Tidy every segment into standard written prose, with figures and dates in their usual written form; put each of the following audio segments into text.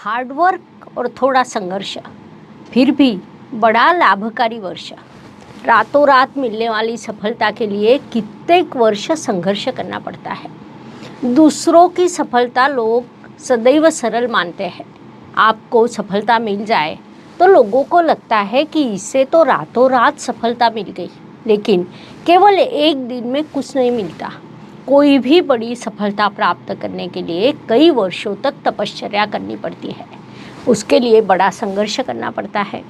Hard work और थोड़ा संघर्ष, फिर भी बड़ा लाभकारी वर्ष। रातों रात मिलने वाली सफलता के लिए कितने वर्ष संघर्ष करना पड़ता है। दूसरों की सफलता लोग सदैव सरल मानते हैं। आपको सफलता मिल जाए तो लोगों को लगता है कि इससे तो रातों रात सफलता मिल गई, लेकिन केवल एक दिन में कुछ नहीं मिलता। कोई भी बड़ी सफलता प्राप्त करने के लिए कई वर्षों तक तपश्चर्या करनी पड़ती है। उसके लिए बड़ा संघर्ष करना पड़ता है।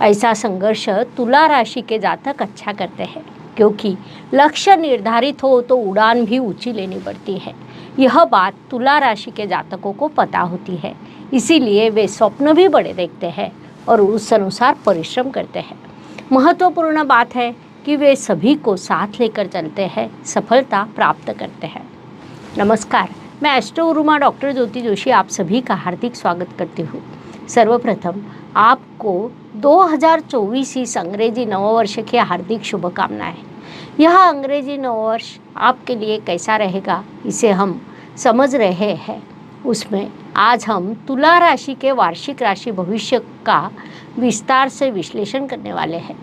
ऐसा संघर्ष तुला राशि के जातक अच्छा करते हैं, क्योंकि लक्ष्य निर्धारित हो तो उड़ान भी ऊंची लेनी पड़ती है। यह बात तुला राशि के जातकों को पता होती है, इसीलिए वे स्वप्न भी बड़े देखते हैं और उस अनुसार परिश्रम करते हैं। महत्वपूर्ण बात है कि वे सभी को साथ लेकर चलते हैं, सफलता प्राप्त करते हैं। नमस्कार, मैं एस्ट्रो गुरुमा डॉक्टर ज्योति जोशी आप सभी का हार्दिक स्वागत करती हूँ। सर्वप्रथम आपको 2024 इस अंग्रेजी नववर्ष की हार्दिक शुभकामनाएं। यह अंग्रेजी नववर्ष आपके लिए कैसा रहेगा, इसे हम समझ रहे हैं। उसमें आज हम तुला राशि के वार्षिक राशि भविष्य का विस्तार से विश्लेषण करने वाले हैं।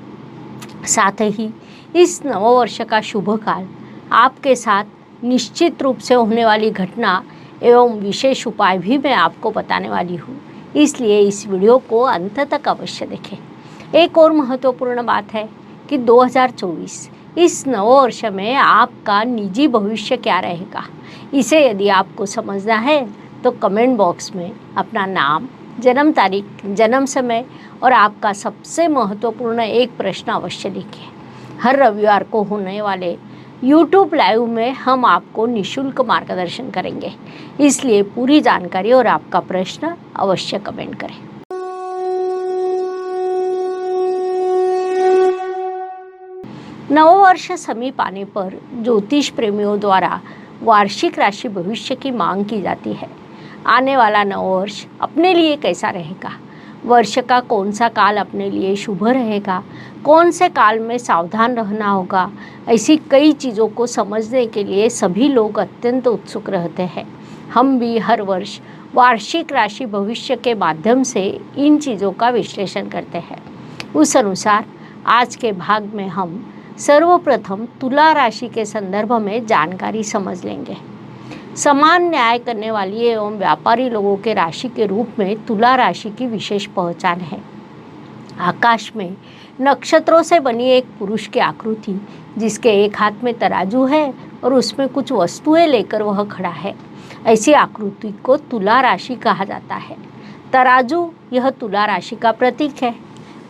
साथ ही इस नववर्ष का शुभ काल आपके साथ निश्चित रूप से होने वाली घटना एवं विशेष उपाय भी मैं आपको बताने वाली हूँ, इसलिए इस वीडियो को अंत तक अवश्य देखें। एक और महत्वपूर्ण बात है कि 2024 इस नववर्ष में आपका निजी भविष्य क्या रहेगा। इसे यदि आपको समझना है तो कमेंट बॉक्स में अपना नाम, जन्म तारीख, जन्म समय और आपका सबसे महत्वपूर्ण एक प्रश्न अवश्य लिखिए। हर रविवार को होने वाले YouTube लाइव में हम आपको निःशुल्क मार्गदर्शन करेंगे, इसलिए पूरी जानकारी और आपका प्रश्न अवश्य कमेंट करें। नववर्ष समीप आने पर ज्योतिष प्रेमियों द्वारा वार्षिक राशि भविष्य की मांग की जाती है। आने वाला नववर्ष अपने लिए कैसा रहेगा, वर्ष का कौन सा काल अपने लिए शुभ रहेगा, कौन से काल में सावधान रहना होगा, ऐसी कई चीज़ों को समझने के लिए सभी लोग अत्यंत उत्सुक रहते हैं। हम भी हर वर्ष वार्षिक राशि भविष्य के माध्यम से इन चीज़ों का विश्लेषण करते हैं। उस अनुसार आज के भाग में हम सर्वप्रथम तुला राशि के संदर्भ में जानकारी समझ लेंगे। समान न्याय करने वाली एवं व्यापारी लोगों के राशि के रूप में तुला राशि की विशेष पहचान है। आकाश में नक्षत्रों से बनी एक पुरुष की आकृति, जिसके एक हाथ में तराजू है और उसमें कुछ वस्तुएं लेकर वह खड़ा है, ऐसी आकृति को तुला राशि कहा जाता है। तराजू यह तुला राशि का प्रतीक है।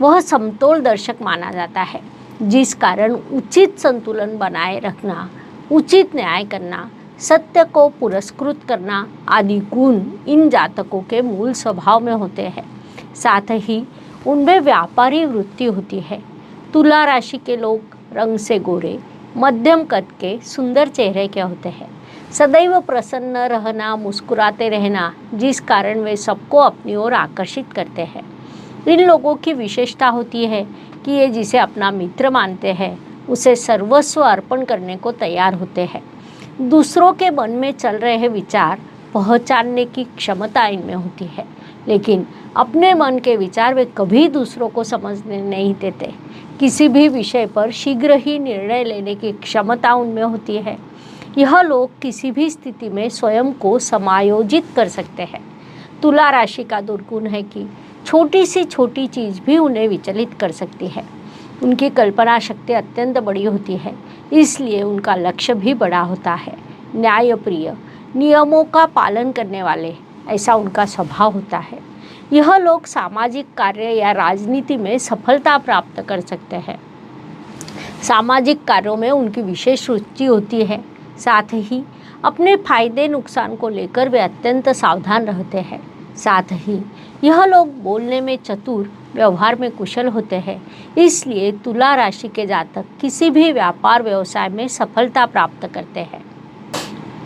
वह समतोल दर्शक माना जाता है, जिस कारण उचित संतुलन बनाए रखना, उचित न्याय करना, सत्य को पुरस्कृत करना आदि गुण इन जातकों के मूल स्वभाव में होते हैं। साथ ही उनमें व्यापारी वृत्ति होती है। तुला राशि के लोग रंग से गोरे, मध्यम कद के, सुंदर चेहरे के होते हैं। सदैव प्रसन्न रहना, मुस्कुराते रहना, जिस कारण वे सबको अपनी ओर आकर्षित करते हैं। इन लोगों की विशेषता होती है कि ये जिसे अपना मित्र मानते हैं उसे सर्वस्व अर्पण करने को तैयार होते हैं। दूसरों के मन में चल रहे विचार पहचानने की क्षमता इनमें होती है, लेकिन अपने मन के विचार वे कभी दूसरों को समझने नहीं देते। किसी भी विषय पर शीघ्र ही निर्णय लेने की क्षमता उनमें होती है। यह लोग किसी भी स्थिति में स्वयं को समायोजित कर सकते हैं। तुला राशि का दुर्गुण है कि छोटी सी छोटी चीज़ भी उन्हें विचलित कर सकती है। उनकी कल्पना शक्ति अत्यंत बड़ी होती है, इसलिए उनका लक्ष्य भी बड़ा होता है। न्यायप्रिय, नियमों का पालन करने वाले, ऐसा उनका स्वभाव होता है। यह लोग सामाजिक कार्य या राजनीति में सफलता प्राप्त कर सकते हैं। सामाजिक कार्यों में उनकी विशेष रुचि होती है। साथ ही अपने फायदे नुकसान को लेकर वे अत्यंत सावधान रहते हैं। साथ ही यह लोग बोलने में चतुर, व्यवहार में कुशल होते हैं। इसलिए तुला राशि के जातक किसी भी व्यापार व्यवसाय में सफलता प्राप्त करते हैं।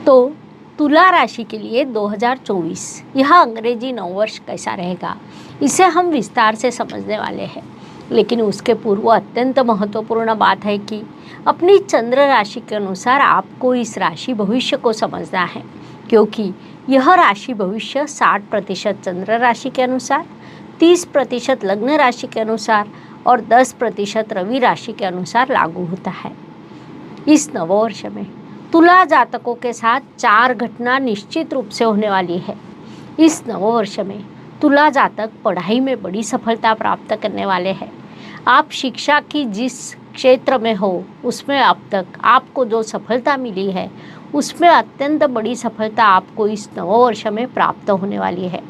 तो तुला राशि के लिए 2024 यह अंग्रेजी नववर्ष कैसा रहेगा, इसे हम विस्तार से समझने वाले हैं। लेकिन उसके पूर्व अत्यंत महत्वपूर्ण बात है कि अपनी चंद्र राशि के अनुसार आपको इस राशि भविष्य को समझना है, क्योंकि यह राशि भविष्य 60% चंद्र राशि के अनुसार, 30% लग्न राशि के अनुसार और 10% रवि राशि के अनुसार लागू होता है। इस नववर्ष में तुला जातकों के साथ 4 घटना निश्चित रूप से होने वाली है। इस नववर्ष में तुला जातक पढ़ाई में बड़ी सफलता प्राप्त करने वाले हैं। आप शिक्षा की जिस क्षेत्र में हो उसमें अब तक आपको जो सफलता मिली है उसमें अत्यंत बड़ी सफलता आपको इस नववर्ष में प्राप्त होने वाली है।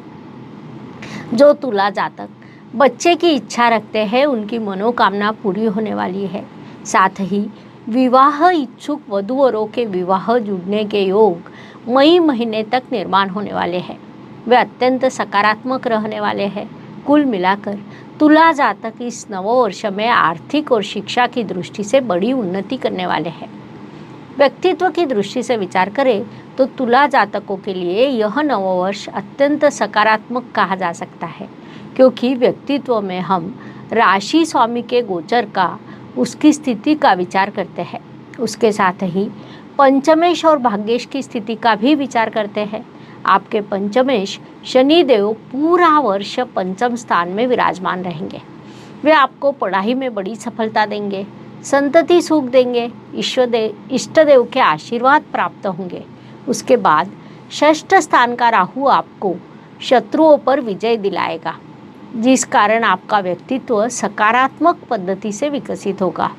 जो तुला जातक बच्चे की इच्छा रखते हैं उनकी मनोकामना पूरी होने वाली है। साथ ही विवाह इच्छुक वधूवरों के विवाह जुड़ने के योग मई महीने तक निर्माण होने वाले हैं। वे अत्यंत सकारात्मक रहने वाले हैं। कुल मिलाकर तुला जातक इस नववर्ष में आर्थिक और शिक्षा की दृष्टि से बड़ी उन्नति करने वाले हैं। व्यक्तित्व की दृष्टि से विचार करें तो तुला जातकों के लिए यह नववर्ष अत्यंत सकारात्मक कहा जा सकता है, क्योंकि व्यक्तित्व में हम राशि स्वामी के गोचर का, उसकी स्थिति का विचार करते हैं। उसके साथ ही पंचमेश और भाग्येश की स्थिति का भी विचार करते हैं। आपके पंचमेश शनिदेव पूरा वर्ष पंचम स्थान में विराजमान रहेंगे। वे आपको पढ़ाई में बड़ी सफलता देंगे, संतति सुख देंगे, इष्ट देव के आशीर्वाद प्राप्त होंगे। उसके बाद षष्ठ स्थान का राहु आपको शत्रुओं पर विजय दिलाएगा, जिस कारण आपका व्यक्तित्व सकारात्मक पद्धति से विकसित होगा।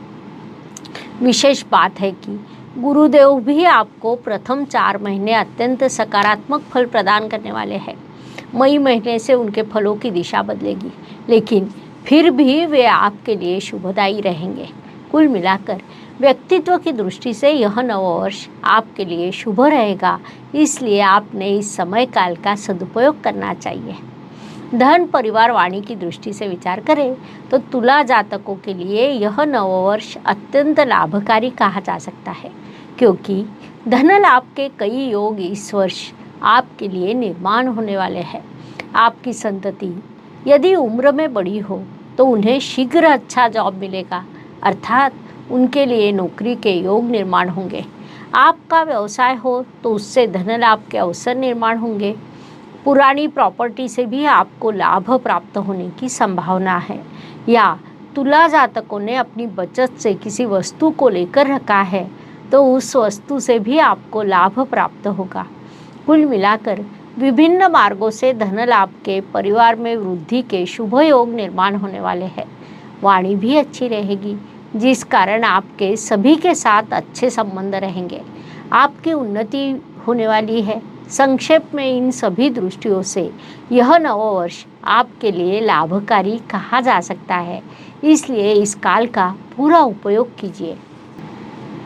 विशेष बात है कि गुरुदेव भी आपको प्रथम 4 महीने अत्यंत सकारात्मक फल प्रदान करने वाले हैं। मई महीने से उनके फलों की दिशा बदलेगी, लेकिन फिर भी वे आपके लिए शुभदायी रहेंगे। कुल मिलाकर व्यक्तित्व की दृष्टि से यह नववर्ष आपके लिए शुभ रहेगा, इसलिए आपने इस समय काल का सदुपयोग करना चाहिए। धन परिवार वाणी की दृष्टि से विचार करें तो तुला जातकों के लिए यह नववर्ष अत्यंत लाभकारी कहा जा सकता है, क्योंकि धन लाभ के कई योग इस वर्ष आपके लिए निर्माण होने वाले हैं। आपकी संतति यदि उम्र में बड़ी हो तो उन्हें शीघ्र अच्छा जॉब मिलेगा, अर्थात उनके लिए नौकरी के योग निर्माण होंगे। आपका व्यवसाय हो तो उससे धन लाभ के अवसर निर्माण होंगे। पुरानी प्रॉपर्टी से भी आपको लाभ प्राप्त होने की संभावना है, या तुला जातकों ने अपनी बचत से किसी वस्तु को लेकर रखा है तो उस वस्तु से भी आपको लाभ प्राप्त होगा। कुल मिलाकर विभिन्न मार्गों से धन लाभ के, परिवार में वृद्धि के शुभ योग निर्माण होने वाले हैं। वाणी भी अच्छी रहेगी, जिस कारण आपके सभी के साथ अच्छे संबंध रहेंगे। आपकी उन्नति होने वाली है। संक्षेप में इन सभी दृष्टियों से यह नववर्ष आपके लिए लाभकारी कहा जा सकता है, इसलिए इस काल का पूरा उपयोग कीजिए।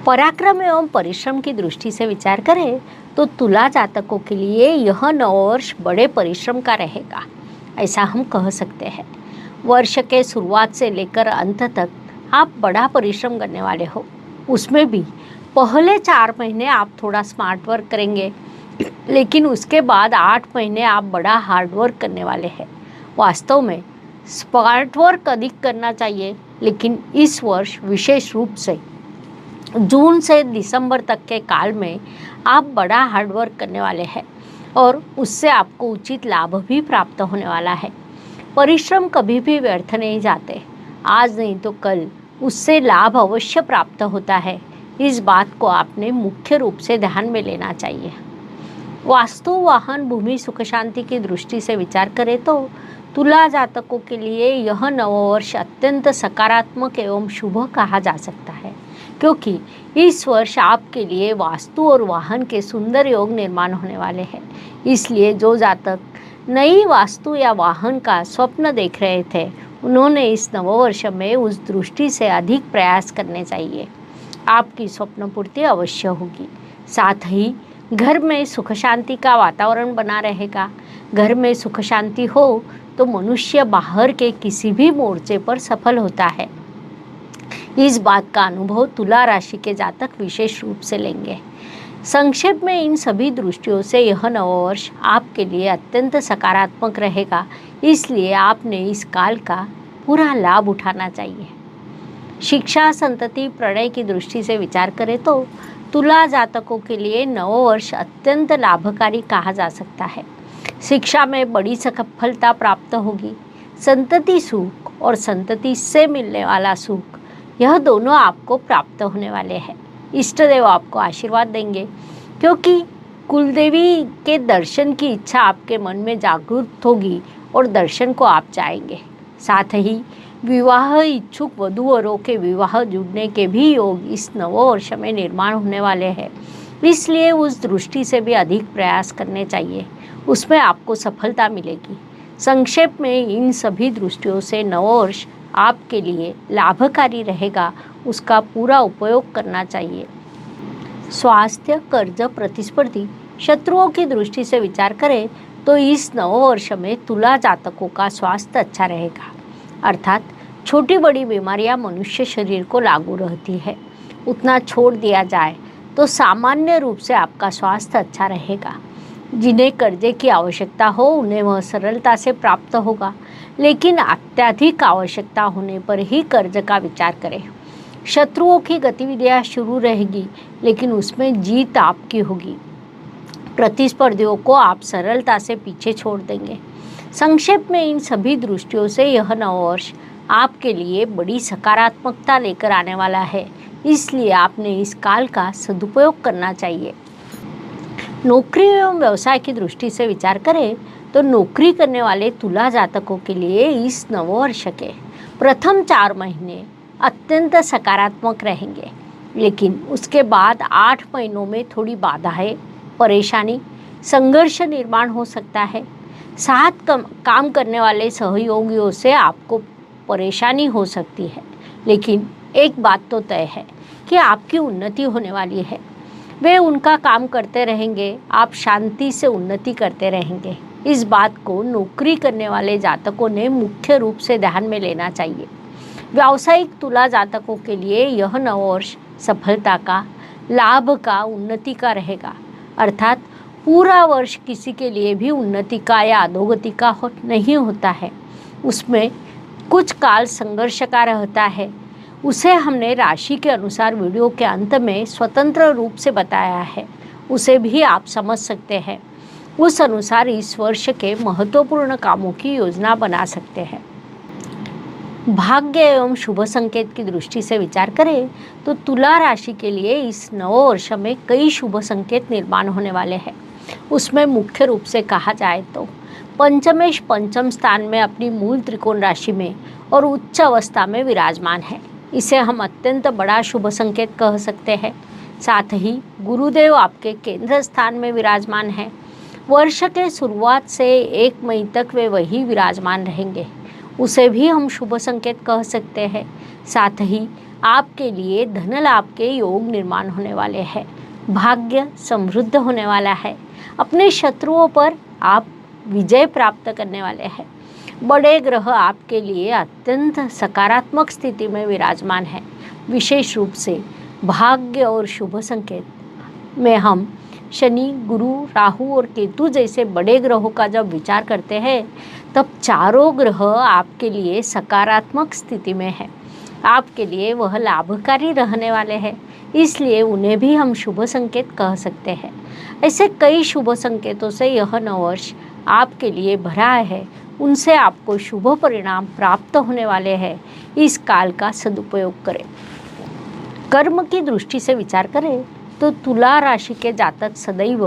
पराक्रम एवं परिश्रम की दृष्टि से विचार करें तो तुला जातकों के लिए यह नववर्ष बड़े परिश्रम का रहेगा, ऐसा हम कह सकते हैं। वर्ष के शुरुआत से लेकर अंत तक आप बड़ा परिश्रम करने वाले हो। उसमें भी पहले 4 महीने आप थोड़ा स्मार्ट वर्क करेंगे, लेकिन उसके बाद 8 महीने आप बड़ा हार्ड वर्क करने वाले हैं। वास्तव में स्मार्ट वर्क अधिक करना चाहिए, लेकिन इस वर्ष विशेष रूप से जून से दिसंबर तक के काल में आप बड़ा हार्ड वर्क करने वाले हैं और उससे आपको उचित लाभ भी प्राप्त होने वाला है। परिश्रम कभी भी व्यर्थ नहीं जाते। आज नहीं तो कल उससे लाभ अवश्य प्राप्त होता है। इस बात को आपने मुख्य रूप से ध्यान में लेना चाहिए। वास्तु, वाहन, भूमि, सुख शांति की दृष्टि से विचार करें तो तुला जातकों के लिए यह नववर्ष अत्यंत सकारात्मक एवं शुभ कहा जा सकता है, क्योंकि इस वर्ष आपके लिए वास्तु और वाहन के सुंदर योग निर्माण होने वाले हैं। इसलिए जो जातक नई वास्तु या वाहन का स्वप्न देख रहे थे, उन्होंने इस नववर्ष में उस दृष्टि से अधिक प्रयास करने चाहिए। आपकी स्वप्न पूर्ति अवश्य होगी। साथ ही घर में सुख शांति का वातावरण बना रहेगा। घर में सुख शांति हो तो मनुष्य बाहर के किसी भी मोर्चे पर सफल होता है। इस बात का अनुभव तुला राशि के जातक विशेष रूप से लेंगे। संक्षेप में इन सभी दृष्टियों से यह नववर्ष आपके लिए अत्यंत सकारात्मक रहेगा, इसलिए आपने इस काल का पूरा लाभ उठाना चाहिए। शिक्षा, संतति, प्रणय की दृष्टि से विचार करें तो तुला जातकों के लिए नववर्ष अत्यंत लाभकारी कहा जा सकता है। शिक्षा में बड़ी सफलता प्राप्त होगी। संतति सुख और संतति से मिलने वाला सुख, यह दोनों आपको प्राप्त होने वाले हैं। इष्ट देव आपको आशीर्वाद देंगे, क्योंकि कुलदेवी के दर्शन की इच्छा आपके मन में जागृत होगी और दर्शन को आप जाएंगे। साथ ही विवाह इच्छुक वधूवरों के विवाह जुड़ने के भी योग इस नववर्ष में निर्माण होने वाले हैं। इसलिए उस दृष्टि से भी अधिक प्रयास करने चाहिए, उसमें आपको सफलता मिलेगी। संक्षेप में इन सभी दृष्टियों से नववर्ष आपके लिए लाभकारी रहेगा, उसका पूरा उपयोग करना चाहिए। स्वास्थ्य, कर्ज, प्रतिस्पर्धी, शत्रुओं की दृष्टि से विचार करें तो इस नववर्ष में तुला जातकों का स्वास्थ्य अच्छा रहेगा। अर्थात छोटी बड़ी बीमारियां मनुष्य शरीर को लागू रहती है, उतना छोड़ दिया जाए तो सामान्य रूप से आपका स्वास्थ्य अच्छा रहेगा। जिन्हें कर्जे की आवश्यकता हो उन्हें वह सरलता से प्राप्त होगा, लेकिन अत्यधिक आवश्यकता होने पर ही कर्ज का विचार करें। शत्रुओं की गतिविधियां शुरू रहेगी, लेकिन उसमें जीत आपकी होगी। प्रतिस्पर्धियों को आप सरलता से पीछे छोड़ देंगे। संक्षेप में इन सभी दृष्टियों से यह नववर्ष आपके लिए बड़ी सकारात्मकता लेकर आने वाला है, इसलिए आपने इस काल का सदुपयोग करना चाहिए। नौकरी एवं व्यवसाय की दृष्टि से विचार करें तो नौकरी करने वाले तुला जातकों के लिए इस नववर्ष के प्रथम 4 महीने अत्यंत सकारात्मक रहेंगे, लेकिन उसके बाद 8 महीनों में थोड़ी बाधाएं, परेशानी, संघर्ष निर्माण हो सकता है। साथ काम करने वाले सहयोगियों से आपको परेशानी हो सकती है, लेकिन एक बात तो तय है कि आपकी उन्नति होने वाली है। वे उनका काम करते रहेंगे, आप शांति से उन्नति करते रहेंगे। इस बात को नौकरी करने वाले जातकों ने मुख्य रूप से ध्यान में लेना चाहिए। व्यावसायिक तुला जातकों के लिए यह नववर्ष सफलता का, लाभ का, उन्नति का रहेगा। अर्थात पूरा वर्ष किसी के लिए भी उन्नति का या अधोगति का नहीं होता है, उसमें कुछ काल संघर्ष का रहता है। उसे हमने राशि के अनुसार वीडियो के अंत में स्वतंत्र रूप से बताया है, उसे भी आप समझ सकते हैं। उस अनुसार इस वर्ष के महत्वपूर्ण कामों की योजना बना सकते हैं। भाग्य एवं शुभ संकेत की दृष्टि से विचार करें तो तुला राशि के लिए इस नववर्ष में कई शुभ संकेत निर्माण होने वाले हैं। उसमें मुख्य रूप से कहा जाए तो पंचमेश पंचम स्थान में अपनी मूल त्रिकोण राशि में और उच्च अवस्था में विराजमान है, इसे हम अत्यंत बड़ा शुभ संकेत कह सकते हैं। साथ ही गुरुदेव आपके केंद्र स्थान में विराजमान है। वर्ष के शुरुआत से 1 मई तक वे वही विराजमान रहेंगे, उसे भी हम शुभ संकेत कह सकते हैं। साथ ही आपके लिए धन लाभ के योग निर्माण होने वाले हैं, भाग्य समृद्ध होने वाला है। अपने शत्रुओं पर आप विजय प्राप्त करने वाले हैं। बड़े ग्रह आपके लिए अत्यंत सकारात्मक स्थिति में विराजमान है। विशेष रूप से भाग्य और शुभ संकेत में हम शनि, गुरु, राहु और केतु जैसे बड़े ग्रहों का जब विचार करते हैं तब चारों ग्रह आपके लिए सकारात्मक स्थिति में है। आपके लिए वह लाभकारी रहने वाले हैं, इसलिए उन्हें भी हम शुभ संकेत कह सकते हैं। ऐसे कई शुभ संकेतों से यह नववर्ष आपके लिए भरा है, उनसे आपको शुभ परिणाम प्राप्त होने वाले हैं। इस काल का सदुपयोग करें। कर्म की दृष्टि से विचार करें तो तुला राशि के जातक सदैव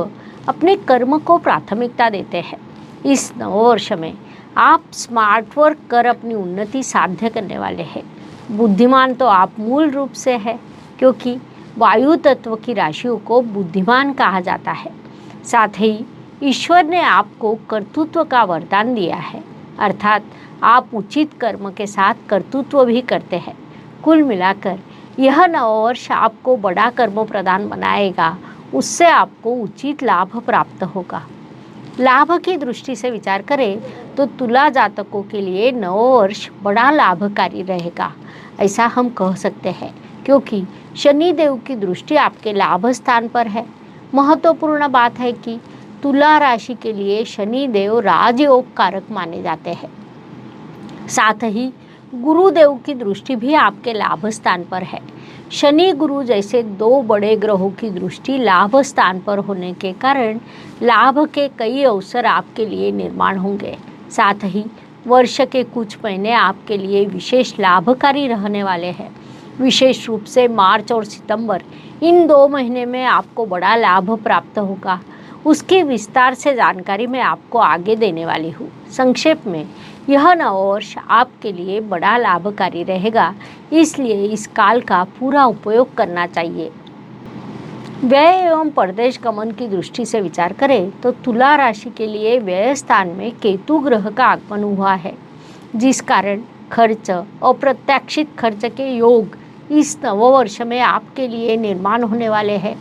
अपने कर्म को प्राथमिकता देते हैं। इस नववर्ष में आप स्मार्ट वर्क कर अपनी उन्नति साध्य करने वाले हैं। बुद्धिमान तो आप मूल रूप से है, क्योंकि वायु तत्व की राशियों को बुद्धिमान कहा जाता है। साथ ही ईश्वर ने आपको कर्तृत्व का वरदान दिया है, अर्थात आप उचित कर्म के साथ कर्तृत्व भी करते हैं। कुल मिलाकर यह नववर्ष आपको बड़ा कर्म प्रदान बनाएगा, उससे आपको उचित लाभ प्राप्त होगा। लाभ की दृष्टि से विचार करें तो तुला जातकों के लिए नववर्ष बड़ा लाभकारी रहेगा, ऐसा हम कह सकते हैं, क्योंकि शनि देव की दृष्टि आपके लाभ स्थान पर है। महत्वपूर्ण बात है कि तुला राशि के लिए शनि देव राजयोग कारक माने जाते हैं। साथ ही गुरुदेव की दृष्टि भी आपके लाभ स्थान पर है। शनि गुरु जैसे दो बड़े ग्रहों की दृष्टि लाभ स्थान पर होने के कारण लाभ के कई अवसर आपके लिए निर्माण होंगे। साथ ही वर्ष के कुछ महीने आपके लिए विशेष लाभकारी रहने वाले हैं। विशेष रूप से मार्च और सितंबर, इन 2 महीने में आपको बड़ा लाभ प्राप्त होगा। उसकी विस्तार से जानकारी मैं आपको आगे देने वाली हूँ। संक्षेप में, यह नववर्ष आपके लिए बड़ा लाभकारी रहेगा, इसलिए इस काल का पूरा उपयोग करना चाहिए। व्यय एवं परदेश गमन की दृष्टि से विचार करें तो तुला राशि के लिए व्यय स्थान में केतु ग्रह का आगमन हुआ है, जिस कारण खर्च, अप्रत्याशित खर्च के योग इस नववर्ष में आपके लिए निर्माण होने वाले हैं।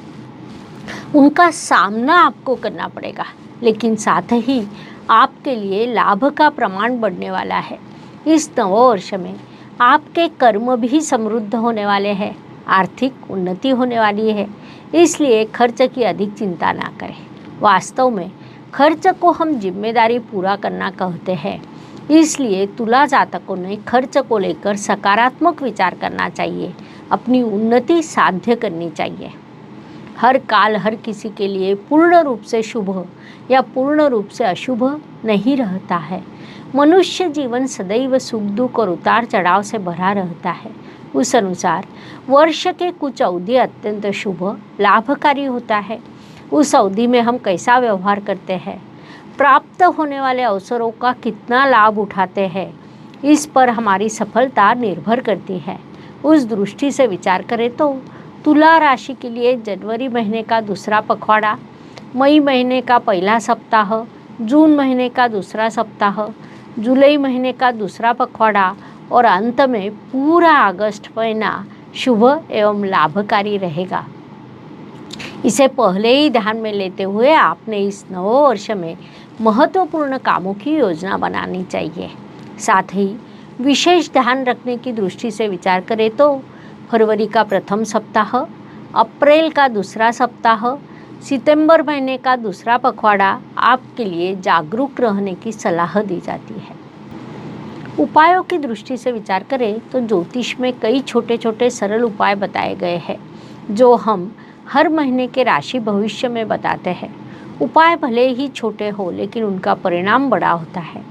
उनका सामना आपको करना पड़ेगा, लेकिन साथ ही आपके लिए लाभ का प्रमाण बढ़ने वाला है। इस नववर्ष में आपके कर्म भी समृद्ध होने वाले हैं, आर्थिक उन्नति होने वाली है, इसलिए खर्च की अधिक चिंता ना करें। वास्तव में खर्च को हम जिम्मेदारी पूरा करना कहते हैं, इसलिए तुला जातकों ने खर्च को लेकर सकारात्मक विचार करना चाहिए, अपनी उन्नति साध्य करनी चाहिए। हर काल हर किसी के लिए पूर्ण रूप से शुभ या पूर्ण रूप से अशुभ नहीं रहता है। मनुष्य जीवन सदैव सुख दुख और उतार चढ़ाव से भरा रहता है। उस अनुसार वर्ष के कुछ अवधि अत्यंत शुभ लाभकारी होता है। उस अवधि में हम कैसा व्यवहार करते हैं, प्राप्त होने वाले अवसरों का कितना लाभ उठाते हैं, इस पर हमारी सफलता निर्भर करती है। उस दृष्टि से विचार करें तो तुला राशि के लिए जनवरी महीने का दूसरा पखवाड़ा, मई महीने का पहला सप्ताह, जून महीने का दूसरा सप्ताह, जुलाई महीने का दूसरा पखवाड़ा और अंत में पूरा अगस्त महीना शुभ एवं लाभकारी रहेगा। इसे पहले ही ध्यान में लेते हुए आपने इस नववर्ष में महत्वपूर्ण कामों की योजना बनानी चाहिए। साथ ही विशेष ध्यान रखने की दृष्टि से विचार करें तो फरवरी का प्रथम सप्ताह, अप्रैल का दूसरा सप्ताह, सितंबर महीने का दूसरा पखवाड़ा आपके लिए जागरूक रहने की सलाह दी जाती है। उपायों की दृष्टि से विचार करें तो ज्योतिष में कई छोटे छोटे सरल उपाय बताए गए हैं, जो हम हर महीने के राशि भविष्य में बताते हैं। उपाय भले ही छोटे हो, लेकिन उनका परिणाम बड़ा होता है।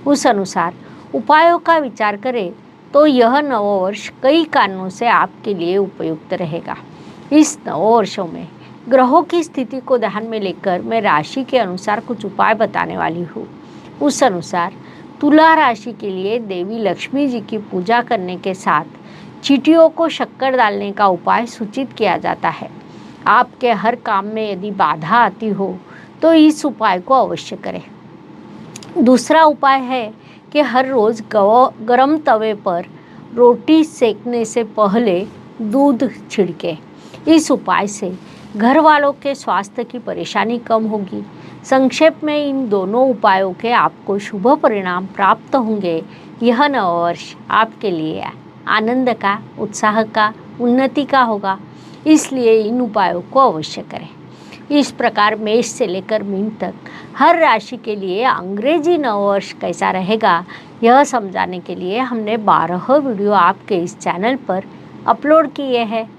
उस अनुसार उपायों का विचार करें तो यह नववर्ष कई कारणों से आपके लिए उपयुक्त रहेगा। इस नववर्षों में ग्रहों की स्थिति को ध्यान में लेकर मैं राशि के अनुसार कुछ उपाय बताने वाली हूँ। उस अनुसार तुला राशि के लिए देवी लक्ष्मी जी की पूजा करने के साथ चींटियों को शक्कर डालने का उपाय सूचित किया जाता है। आपके हर काम में यदि बाधा आती हो तो इस उपाय को अवश्य करें। दूसरा उपाय है कि हर रोज़ गरम तवे पर रोटी सेकने से पहले दूध छिड़के। इस उपाय से घर वालों के स्वास्थ्य की परेशानी कम होगी। संक्षेप में इन दोनों उपायों के आपको शुभ परिणाम प्राप्त होंगे। यह नववर्ष आपके लिए आनंद का, उत्साह का, उन्नति का होगा, इसलिए इन उपायों को अवश्य करें। इस प्रकार मेष से लेकर मीन तक हर राशि के लिए अंग्रेजी नववर्ष कैसा रहेगा, यह समझाने के लिए हमने 12 वीडियो आपके इस चैनल पर अपलोड किए हैं।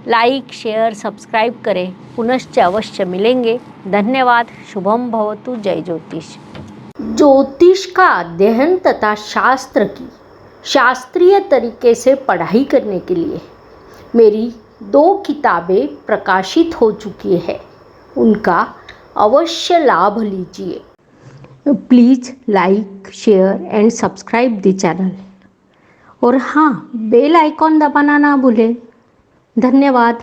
लाइक, शेयर, सब्सक्राइब करें। पुनश्च अवश्य मिलेंगे। धन्यवाद। शुभम भवतु। जय ज्योतिष। ज्योतिष का अध्ययन तथा शास्त्र की शास्त्रीय तरीके से पढ़ाई करने के लिए मेरी 2 किताबें प्रकाशित हो चुकी है, उनका अवश्य लाभ लीजिए। Please like, share and subscribe the channel. और हाँ, बेल आइकॉन दबाना ना भूलें। धन्यवाद।